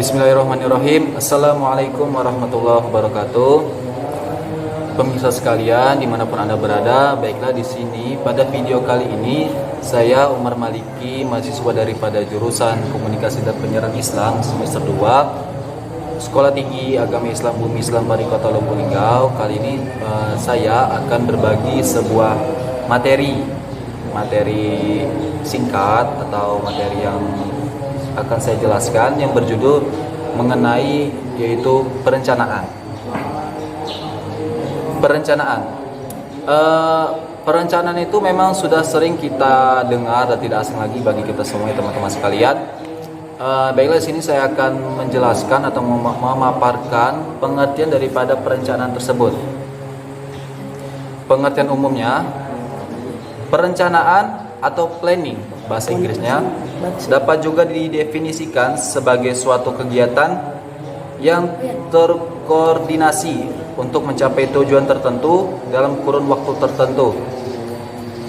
Bismillahirrahmanirrahim. Assalamualaikum warahmatullahi wabarakatuh. Pemirsa sekalian, dimanapun Anda berada, baiklah di sini pada video kali ini saya Umar Maliki, mahasiswa daripada jurusan Komunikasi dan Penyiaran Islam semester 2 Sekolah Tinggi Agama Islam Bumi Islam Pari Kota Lubuk Linggau. Kali ini saya akan berbagi sebuah materi singkat atau materi yang akan saya jelaskan yang berjudul mengenai yaitu perencanaan. Perencanaan itu memang sudah sering kita dengar dan tidak asing lagi bagi kita semua teman-teman sekalian. Baiklah, di sini saya akan menjelaskan atau memaparkan pengertian daripada perencanaan tersebut. Pengertian umumnya, perencanaan atau planning bahasa Inggrisnya dapat juga didefinisikan sebagai suatu kegiatan yang terkoordinasi untuk mencapai tujuan tertentu dalam kurun waktu tertentu.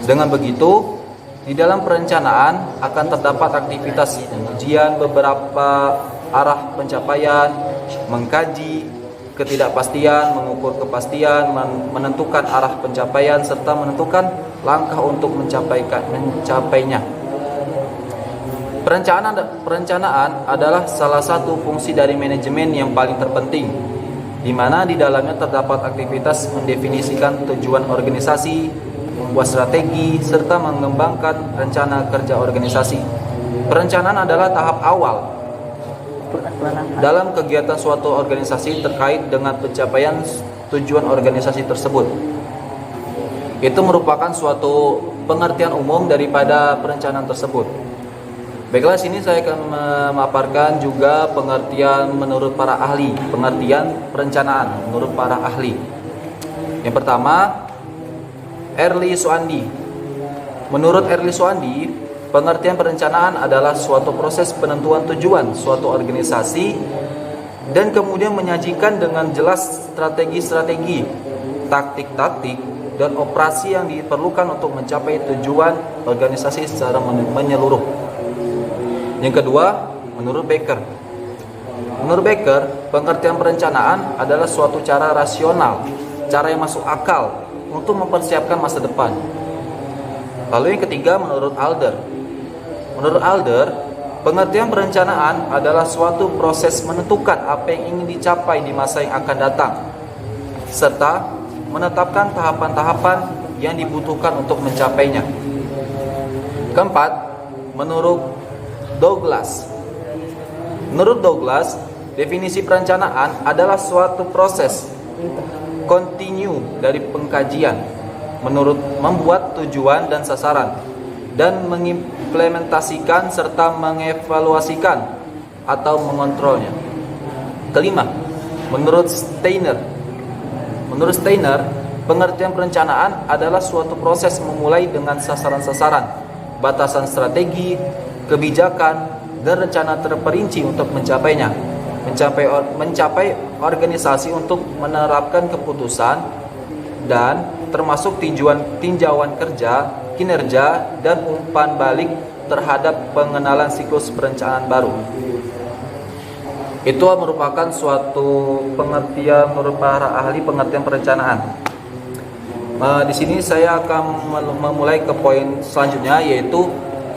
Dengan begitu, di dalam perencanaan akan terdapat aktivitas pengujian beberapa arah pencapaian, mengkaji ketidakpastian, mengukur kepastian, menentukan arah pencapaian, serta menentukan langkah untuk mencapainya. Perencanaan adalah salah satu fungsi dari manajemen yang paling terpenting, di mana di dalamnya terdapat aktivitas mendefinisikan tujuan organisasi, membuat strategi, serta mengembangkan rencana kerja organisasi. Perencanaan adalah tahap awal dalam kegiatan suatu organisasi terkait dengan pencapaian tujuan organisasi tersebut. Itu merupakan suatu pengertian umum daripada perencanaan tersebut. Baiklah, sini saya akan memaparkan juga pengertian menurut para ahli, pengertian perencanaan menurut para ahli. Yang pertama, Early Soandi. Menurut Early Soandi, pengertian perencanaan adalah suatu proses penentuan tujuan suatu organisasi dan kemudian menyajikan dengan jelas strategi-strategi, taktik-taktik, dan operasi yang diperlukan untuk mencapai tujuan organisasi secara menyeluruh. Yang kedua, menurut Becker. Menurut Becker, pengertian perencanaan adalah suatu cara rasional, cara yang masuk akal untuk mempersiapkan masa depan. Lalu yang ketiga, menurut Alder. Menurut Alder, pengertian perencanaan adalah suatu proses menentukan apa yang ingin dicapai di masa yang akan datang, serta menetapkan tahapan-tahapan yang dibutuhkan untuk mencapainya. Keempat, menurut Douglas. Menurut Douglas, definisi perencanaan adalah suatu proses kontinu dari pengkajian, membuat tujuan dan sasaran, dan mengimplementasikan serta mengevaluasikan atau mengontrolnya. Kelima, menurut Steiner. Menurut Steiner, pengertian perencanaan adalah suatu proses memulai dengan sasaran-sasaran, batasan strategi, kebijakan, dan rencana terperinci untuk mencapainya. Mencapai organisasi untuk menerapkan keputusan dan termasuk tinjauan kerja, kinerja, dan umpan balik terhadap pengenalan siklus perencanaan baru. Itu merupakan suatu pengertian menurut para ahli pengertian perencanaan. Di sini saya akan memulai ke poin selanjutnya, yaitu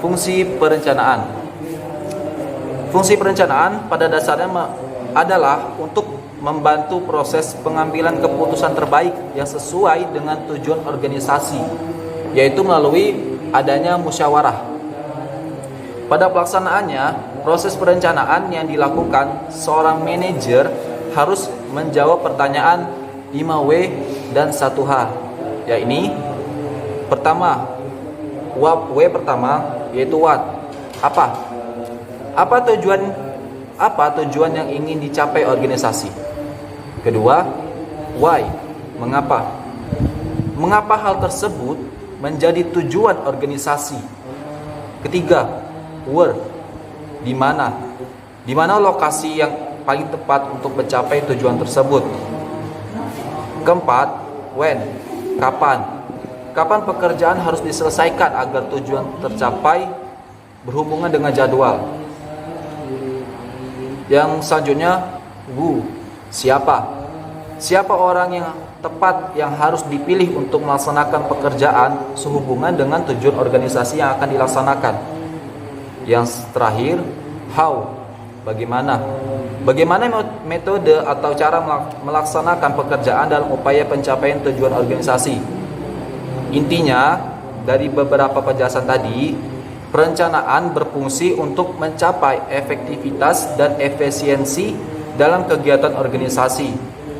fungsi perencanaan. Fungsi perencanaan pada dasarnya adalah untuk membantu proses pengambilan keputusan terbaik yang sesuai dengan tujuan organisasi, yaitu melalui adanya musyawarah. Pada pelaksanaannya, proses perencanaan yang dilakukan seorang manajer harus menjawab pertanyaan 5W dan 1H, yakni pertama, W pertama, yaitu what, apa tujuan yang ingin dicapai organisasi. Kedua, why, mengapa hal tersebut menjadi tujuan organisasi. Ketiga, where, di mana lokasi yang paling tepat untuk mencapai tujuan tersebut. Keempat, when, kapan pekerjaan harus diselesaikan agar tujuan tercapai berhubungan dengan jadwal. Yang selanjutnya, who, siapa? Siapa orang yang tepat yang harus dipilih untuk melaksanakan pekerjaan sehubungan dengan tujuan organisasi yang akan dilaksanakan. Yang terakhir, how, bagaimana? Bagaimana metode atau cara melaksanakan pekerjaan dalam upaya pencapaian tujuan organisasi? Intinya, dari beberapa penjelasan tadi, perencanaan berfungsi untuk mencapai efektivitas dan efisiensi dalam kegiatan organisasi.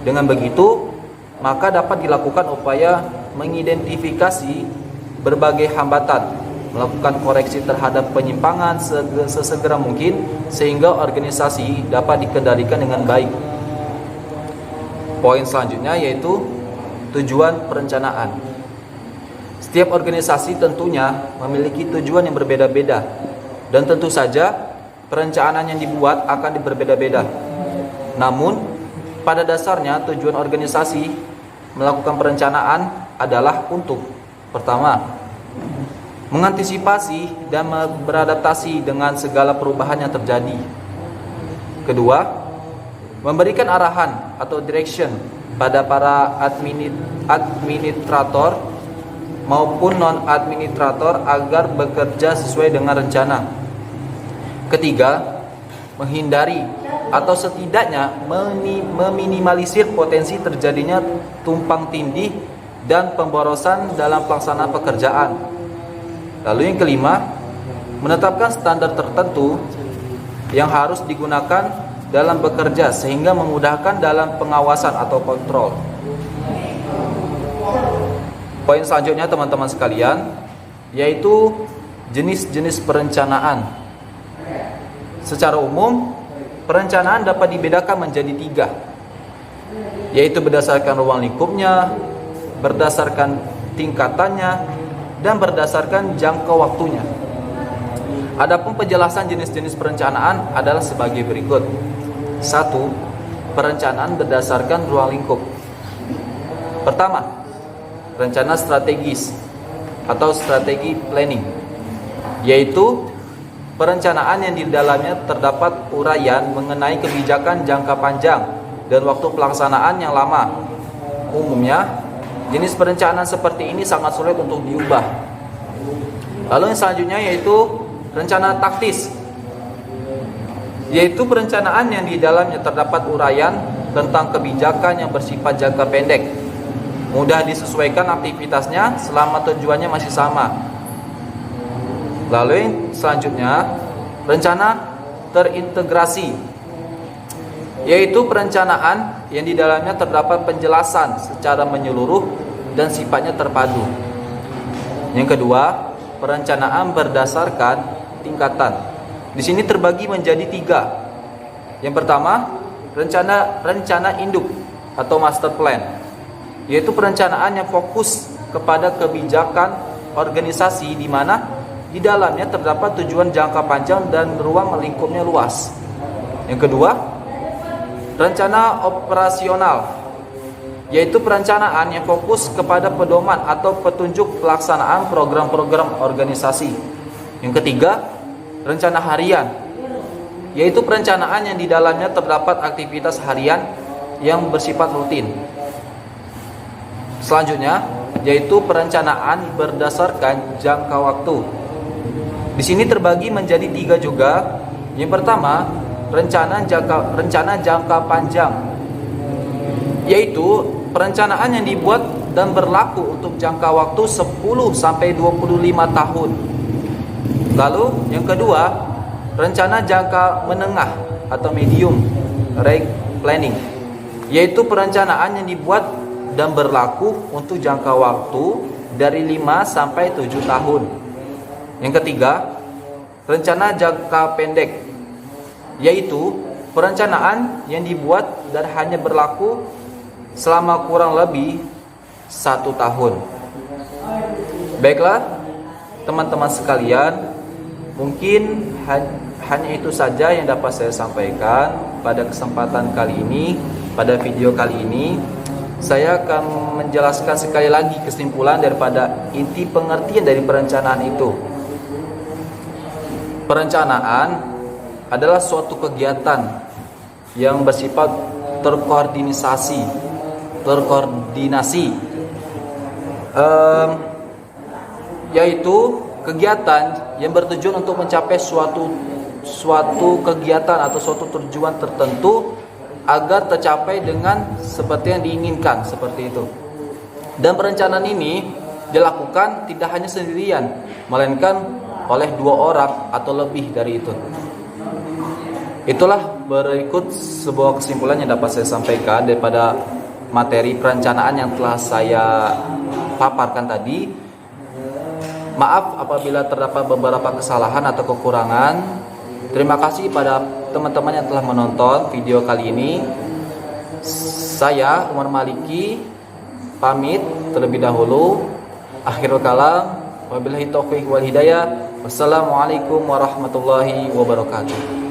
Dengan begitu, maka dapat dilakukan upaya mengidentifikasi berbagai hambatan, melakukan koreksi terhadap penyimpangan sesegera mungkin sehingga organisasi dapat dikendalikan dengan baik. Poin selanjutnya yaitu tujuan perencanaan. Setiap organisasi tentunya memiliki tujuan yang berbeda-beda, dan tentu saja perencanaan yang dibuat akan berbeda-beda. Namun, pada dasarnya tujuan organisasi melakukan perencanaan adalah untuk pertama, mengantisipasi dan beradaptasi dengan segala perubahan yang terjadi. Kedua, memberikan arahan atau direction pada para administrator maupun non-administrator agar bekerja sesuai dengan rencana. Ketiga, menghindari atau setidaknya meminimalisir potensi terjadinya tumpang tindih dan pemborosan dalam pelaksanaan pekerjaan. Lalu yang kelima, menetapkan standar tertentu yang harus digunakan dalam bekerja sehingga memudahkan dalam pengawasan atau kontrol. Poin selanjutnya teman-teman sekalian, yaitu jenis-jenis perencanaan. Secara umum, perencanaan dapat dibedakan menjadi 3, yaitu berdasarkan ruang lingkupnya, berdasarkan tingkatannya, dan berdasarkan jangka waktunya. Adapun penjelasan jenis-jenis perencanaan adalah sebagai berikut. 1. Perencanaan berdasarkan ruang lingkup. Pertama, rencana strategis atau strategi planning, yaitu perencanaan yang di dalamnya terdapat uraian mengenai kebijakan jangka panjang dan waktu pelaksanaan yang lama. Umumnya, jenis perencanaan seperti ini sangat sulit untuk diubah. Lalu yang selanjutnya yaitu rencana taktis, yaitu perencanaan yang di dalamnya terdapat uraian tentang kebijakan yang bersifat jangka pendek, mudah disesuaikan aktivitasnya selama tujuannya masih sama. Lalu yang selanjutnya, rencana terintegrasi, yaitu perencanaan yang di dalamnya terdapat penjelasan secara menyeluruh dan sifatnya terpadu. Yang kedua, perencanaan berdasarkan tingkatan. Di sini terbagi menjadi 3. Yang pertama, rencana induk atau master plan, yaitu perencanaan yang fokus kepada kebijakan organisasi di mana di dalamnya terdapat tujuan jangka panjang dan ruang lingkupnya luas. Yang kedua, rencana operasional, yaitu perencanaan yang fokus kepada pedoman atau petunjuk pelaksanaan program-program organisasi. Yang ketiga, rencana harian, yaitu perencanaan yang di dalamnya terdapat aktivitas harian yang bersifat rutin. Selanjutnya, yaitu perencanaan berdasarkan jangka waktu. Di sini terbagi menjadi 3 juga. Yang pertama, rencana jangka panjang, yaitu perencanaan yang dibuat dan berlaku untuk jangka waktu 10 sampai 25 tahun. Lalu yang kedua, rencana jangka menengah atau medium range planning, yaitu perencanaan yang dibuat dan berlaku untuk jangka waktu dari 5 sampai 7 tahun. Yang ketiga, rencana jangka pendek, yaitu perencanaan yang dibuat dan hanya berlaku selama kurang lebih 1 tahun. Baiklah teman-teman sekalian, mungkin hanya itu saja yang dapat saya sampaikan pada kesempatan kali ini. Pada video kali ini saya akan menjelaskan sekali lagi kesimpulan daripada inti pengertian dari perencanaan itu. Perencanaan adalah suatu kegiatan yang bersifat terkoordinasi, yaitu kegiatan yang bertujuan untuk mencapai suatu kegiatan atau suatu tujuan tertentu agar tercapai dengan seperti yang diinginkan, seperti itu. Dan perencanaan ini dilakukan tidak hanya sendirian, melainkan oleh 2 orang atau lebih dari itu. Itulah berikut sebuah kesimpulan yang dapat saya sampaikan daripada materi perencanaan yang telah saya paparkan tadi. Maaf apabila terdapat beberapa kesalahan atau kekurangan. Terima kasih pada teman-teman yang telah menonton video kali ini. Saya Umar Maliki pamit terlebih dahulu. Akhirul kalam, wabillahi taufiq wal hidayah. Wassalamualaikum warahmatullahi wabarakatuh.